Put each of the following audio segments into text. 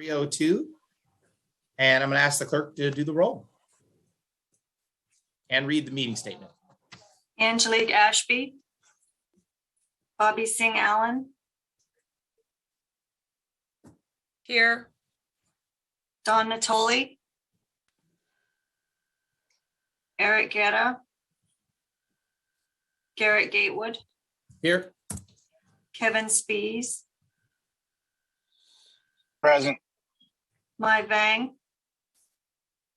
3:02. And I'm going to ask the clerk to do the roll and read the meeting statement. Angelique Ashby, Bobby Singh Allen, Here. Don Natoli, Eric Guerra, Garrett Gatewood, Here. Kevin Spees, Present. Mai Vang,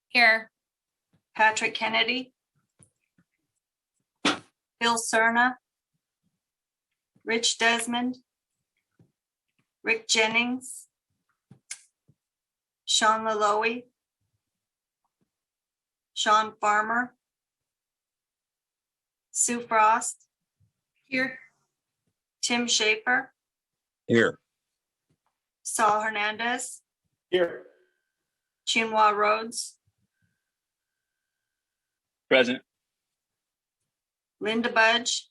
Here. Patrick Kennedy, Bill Cerna, Rich Desmond, Rick Jennings, Sean Laloe, Sean Farmer, Sue Frost, Here. Tim Schaefer, Here. Saul Hernandez, Here. Chinua Rhodes, Present. Linda Budge,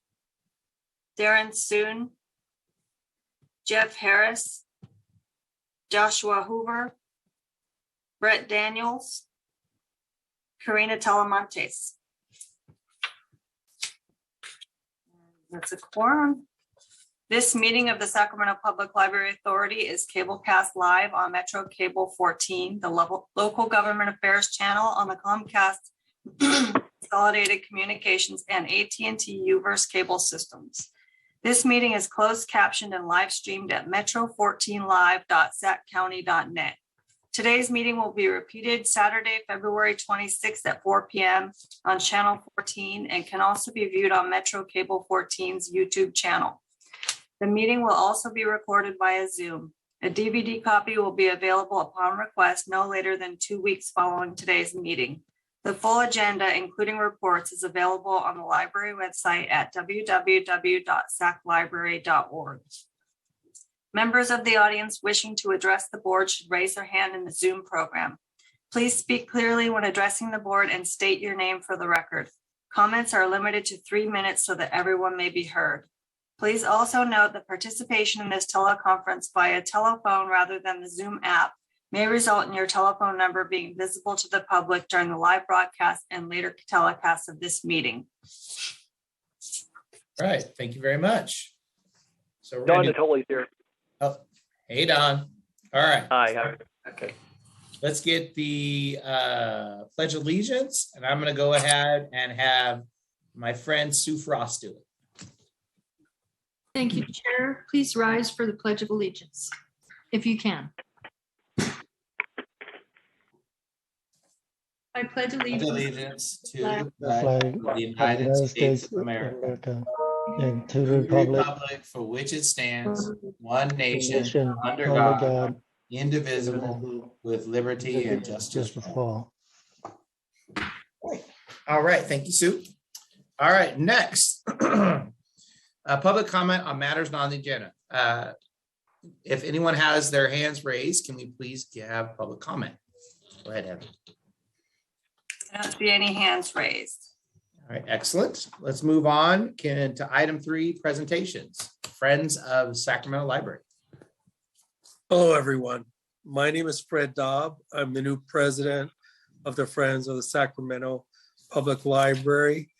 Darren Soon, Jeff Harris, Joshua Hoover, Brett Daniels, Karina Talamantes. That's a quorum. This meeting of the Sacramento Public Library Authority is cablecast live on Metro Cable 14, the local government affairs channel on the Comcast Consolidated Communications and AT&T UVerse cable systems. This meeting is closed captioned and live streamed at metro14live.saccounty.net. Today's meeting will be repeated Saturday, February 26th at 4 p.m. on channel 14 and can also be viewed on Metro Cable 14's YouTube channel. The meeting will also be recorded via Zoom. A DVD copy will be available upon request no later than 2 weeks following today's meeting. The full agenda, including reports, is available on the library website at www.saclibrary.org. Members of the audience wishing to address the board should raise their hand in the Zoom program. Please speak clearly when addressing the board and state your name for the record. Comments are limited to 3 minutes so that everyone may be heard. Please also note that participation in this teleconference via telephone rather than the Zoom app may result in your telephone number being visible to the public during the live broadcast and later telecast of this meeting. All right. Thank you very much. So we're Don gonna Natoli's here. Oh, hey, Don. All right. Hi. Okay. Let's get the Pledge of Allegiance, and I'm going to go ahead and have my friend Sue Frost do it. Thank you, Chair. Please rise for the Pledge of Allegiance, if you can. I pledge allegiance To the flag of the United States of America and to the republic for which it stands, one nation, under God, indivisible, with liberty and justice for all. All right. Thank you, Sue. All right. Next. Public comment on matters not on the agenda. If anyone has their hands raised, can we please have public comment? Go ahead, Evan. I don't see any hands raised. All right, excellent. Let's move on to item 3, presentations. Friends of Sacramento Library. Hello, everyone. My name is Fred Dobb. I'm the new president of the Friends of the Sacramento Public Library.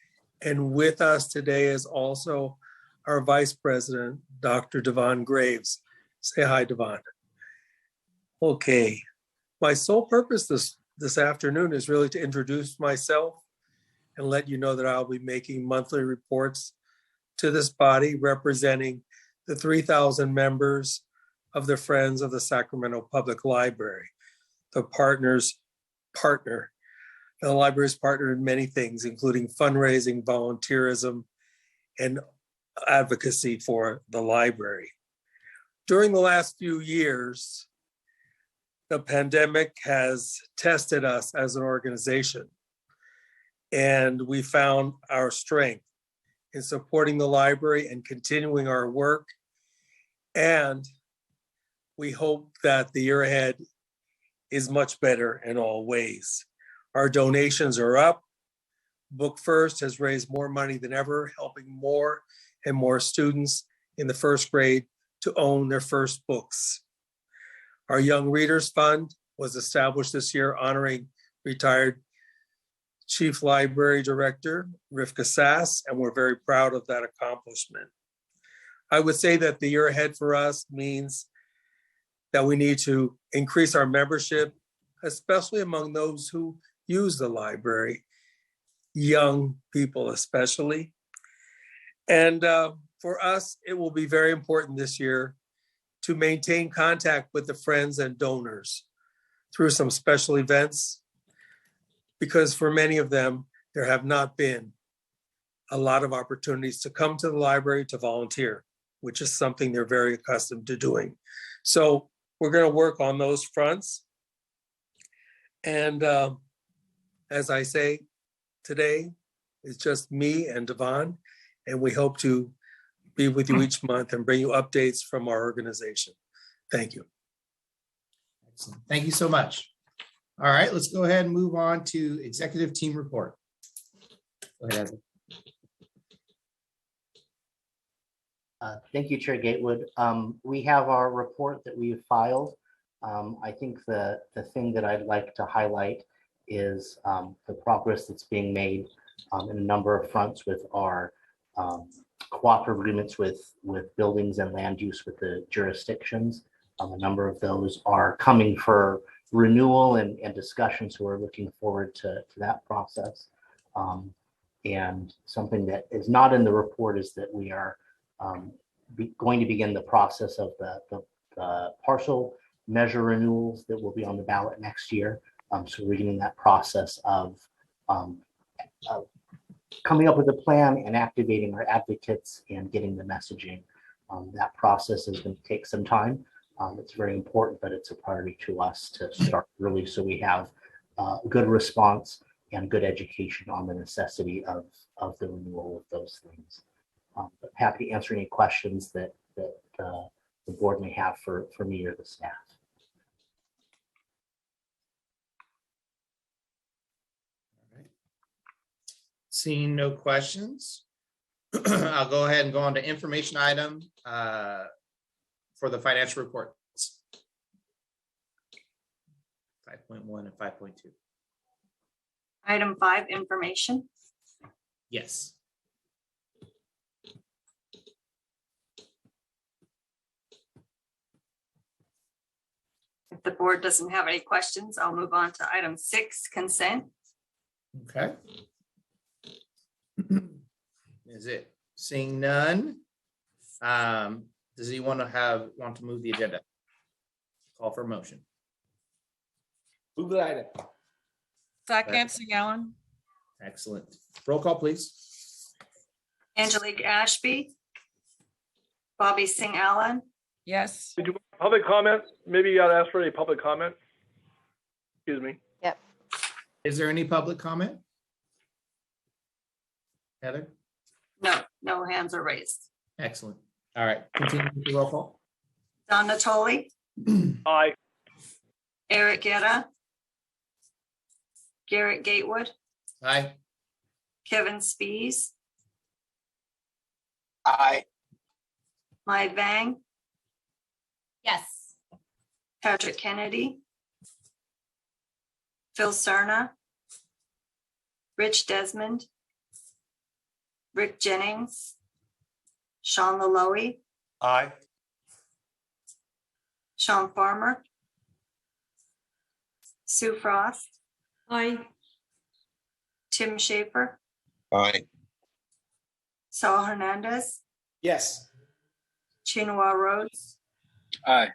And with us today is also our vice president, Dr. Devon Graves. Say hi, Devon. Okay. My sole purpose this afternoon is really to introduce myself and let you know that I'll be making monthly reports to this body representing the 3,000 members of the Friends of the Sacramento Public Library, the partner's partner. The library's partner in many things, including fundraising, volunteerism, and advocacy for the library. During the last few years, the pandemic has tested us as an organization, and we found our strength in supporting the library and continuing our work. And we hope that the year ahead is much better in all ways. Our donations are up. Book First has raised more money than ever, helping more and more students in the first grade to own their first books. Our Young Readers Fund was established this year honoring retired Chief Library Director Rivka Sass, and we're very proud of that accomplishment. I would say that the year ahead for us means that we need to increase our membership, especially among those who use the library, young people especially. And for us, it will be very important this year to maintain contact with the friends and donors through some special events, because for many of them, there have not been a lot of opportunities to come to the library to volunteer, which is something they're very accustomed to doing. So we're going to work on those fronts. And as I say, today it's just me and Devon, and we hope to be with you each month and bring you updates from our organization. Thank you. Excellent. Thank you so much. All right, let's go ahead and move on to executive team report. Go ahead, Ezra. Thank you, Chair Gatewood. We have our report that we've filed. I think the thing that I'd like to highlight is the progress that's being made in a number of fronts with our cooperative agreements with buildings and land use with the jurisdictions. A number of those are coming for renewal and discussion, so we're looking forward to that process. And something that is not in the report is that we are going to begin the process of the parcel measure renewals that will be on the ballot next year. So we're beginning that process of coming up with a plan and activating our advocates and getting the messaging. That process is going to take some time. It's very important, but it's a priority to us to start early so we have good response and good education on the necessity of the renewal of those things. But happy to answer any questions that the board may have for me or the staff. All right. Seeing no questions, I'll go ahead and go on to information item for the financial report. 5.1 and 5.2. Item 5, information. Yes. If the board doesn't have any questions, I'll move on to item 6, consent. Okay. Is it seeing none? Does he want to move the agenda? Call for a motion. Move the item. Second, Sing Allen. Excellent. Roll call, please. Angelique Ashby. Bobby Sing Allen. Yes. Did you public comment? Maybe you got to ask for any public comment. Excuse me. Is there any public comment? Heather? No hands are raised. Excellent. All right. Continue with the roll call. Don Natoli, Aye. Eric Guerra, Garrett Gatewood, Aye. Kevin Spees, Aye. Mai Vang, Yes. Patrick Kennedy, Phil Cerna, Rich Desmond, Rick Jennings, Sean Laloe, Aye. Sean Farmer, Sue Frost, Aye. Tim Schaefer, Aye. Saul Hernandez, Yes. Chinua Rhodes, Aye.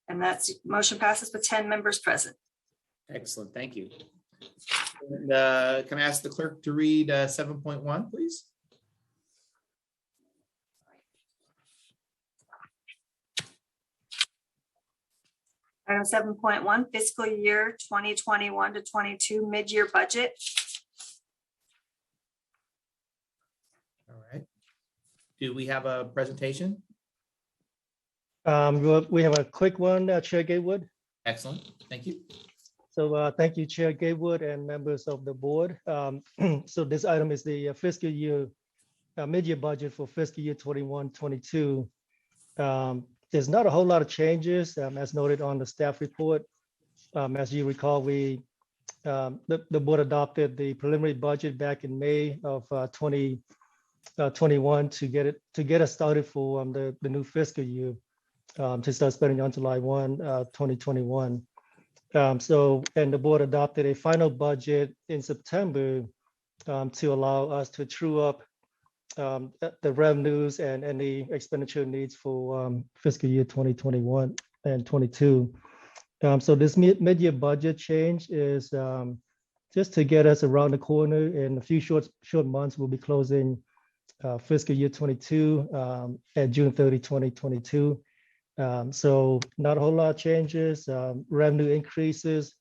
and that's motion passes with 10 members present. Excellent. Thank you. And, can I ask the clerk to read 7.1, please? Item 7.1, fiscal year 2021 to 22 mid-year budget. All right. Do we have a presentation? We have a quick one, Chair Gatewood. Excellent. Thank you. So thank you, Chair Gatewood and members of the board. So this item is the fiscal year mid-year budget for fiscal year 21-22. There's not a whole lot of changes, as noted on the staff report. As you recall, the board adopted the preliminary budget back in May of 2021 to get us started for the new fiscal year, to start spending on July 1, 2021. And the board adopted a final budget in September to allow us to true up the revenues and any expenditure needs for fiscal year 2021 and 22. So this mid-year budget change is just to get us around the corner. In a few short months, we'll be closing fiscal year 22 at June 30, 2022. So not a whole lot of changes. Revenue increases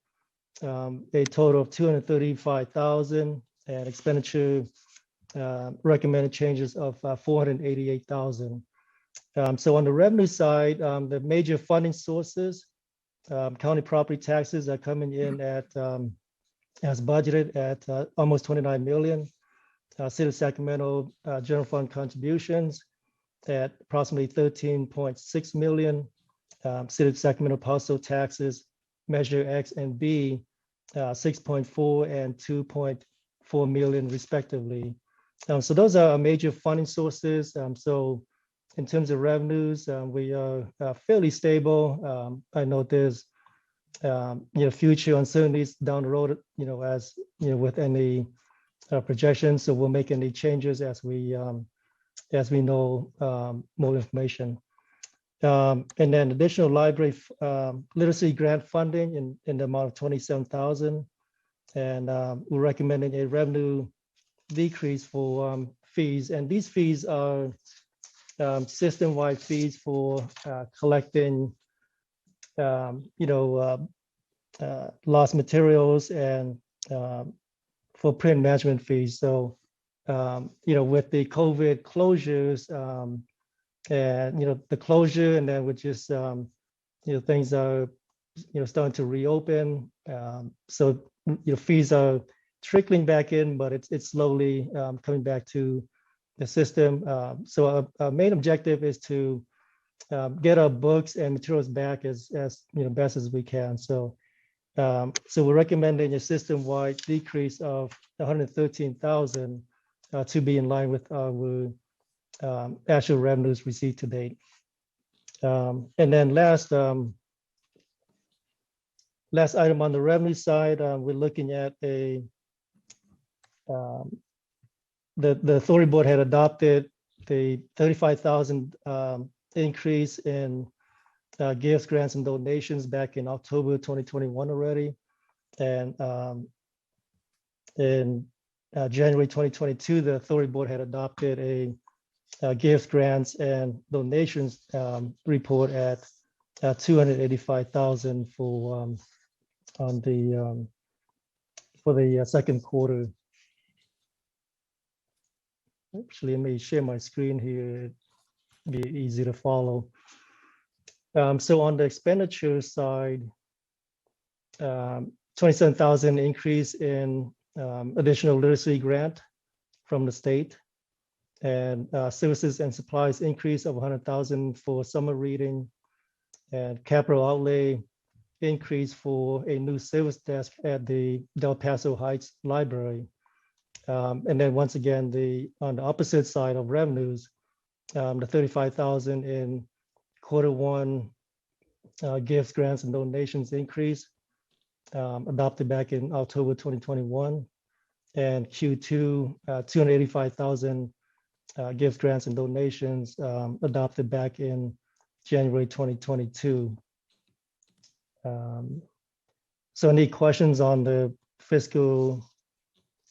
a total of 235,000, and expenditure recommended changes of 488,000. So on the revenue side, the major funding sources, county property taxes are coming in at as budgeted at almost 29 million. City of Sacramento general fund contributions at approximately 13.6 million. City of Sacramento parcel taxes, Measure X and B, 6.4 and 2.4 million respectively. So those are our major funding sources. So in terms of revenues, we are fairly stable. I know there's future uncertainties down the road, as with any projections. So we'll make any changes as we know more information. And then additional library literacy grant funding in the amount of 27,000. And we're recommending a revenue decrease for fees. And these fees are system-wide fees for collecting, lost materials and for print management fees. So, with the COVID closures and, the closure, and then with just, things are, starting to reopen. So, fees are trickling back in, but it's slowly coming back to the system. So our main objective is to get our books and materials back as best as we can. So we're recommending a system-wide decrease of 113,000 to be in line with our actual revenues received to date. And then last item on the revenue side, we're looking at the authority board had adopted the 35,000 increase in gifts, grants, and donations back in October 2021 already. And in January 2022, the authority board had adopted a gifts, grants, and donations report at 285,000 for the second quarter. Actually, let me share my screen here. It'd be easy to follow. So on the expenditure side, 27,000 increase in additional literacy grant from the state, and services and supplies increase of 100,000 for summer reading, and capital outlay increase for a new service desk at the Del Paso Heights Library. And then once again, on the opposite side of revenues, the 35,000 in quarter one gifts, grants, and donations increase adopted back in October 2021, and Q2 285,000 gifts, grants, and donations adopted back in January 2022. So any questions on the fiscal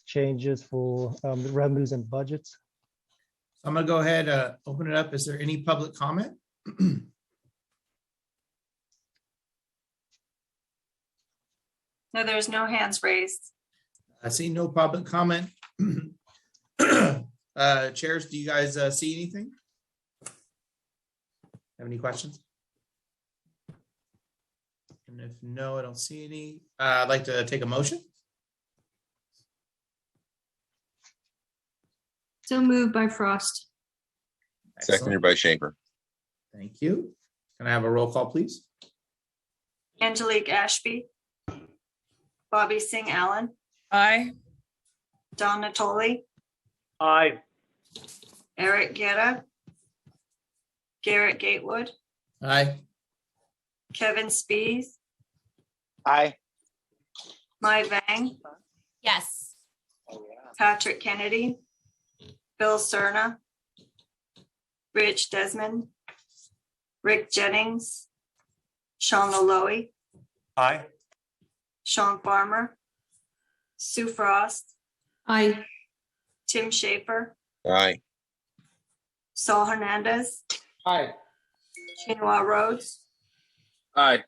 changes for the revenues and budgets? I'm gonna go ahead, open it up. Is there any public comment? No, there's no hands raised. I see no public comment. Chairs, do you guys see anything? Have any questions? And if no, I don't see any. I'd like to take a motion. No, there's no hands raised. I'd like to take a motion. So moved by Frost. Excellent. Seconded by Schaefer. Thank you. Can I have a roll call, please? Angelique Ashby, Bobby Singh Allen, Aye. Don Natoli, Aye. Eric Guerra, Garrett Gatewood, Aye. Kevin Spees, Aye. Mai Vang, Yes. Patrick Kennedy, Bill Cerna, Rich Desmond, Rick Jennings, Sean Malloy, Aye. Sean Farmer, Sue Frost, Aye. Tim Schaefer, Aye. Saul Hernandez, Aye. Chinua Rhodes. Aye.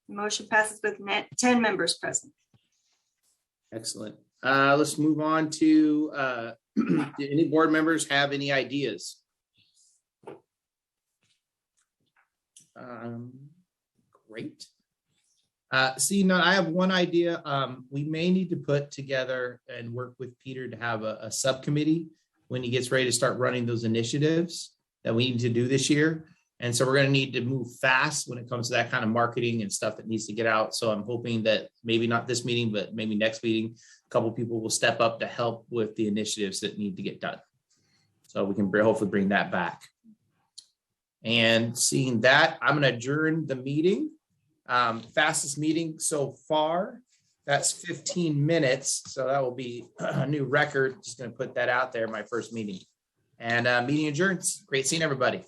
Motion passes with 10 members present. Excellent. Let's move on to, do any board members have any ideas? Great. See, no, I have one idea. We may need to put together and work with Peter to have a subcommittee when he gets ready to start running those initiatives that we need to do this year. And so we're going to need to move fast when it comes to that kind of marketing and stuff that needs to get out. So I'm hoping that maybe not this meeting, but maybe next meeting, a couple of people will step up to help with the initiatives that need to get done. So we can hopefully bring that back. And seeing that, I'm going to adjourn the meeting. Fastest meeting so far. That's 15 minutes. So that will be a new record. Just going to put that out there, my first meeting. And meeting adjourns. Great seeing everybody.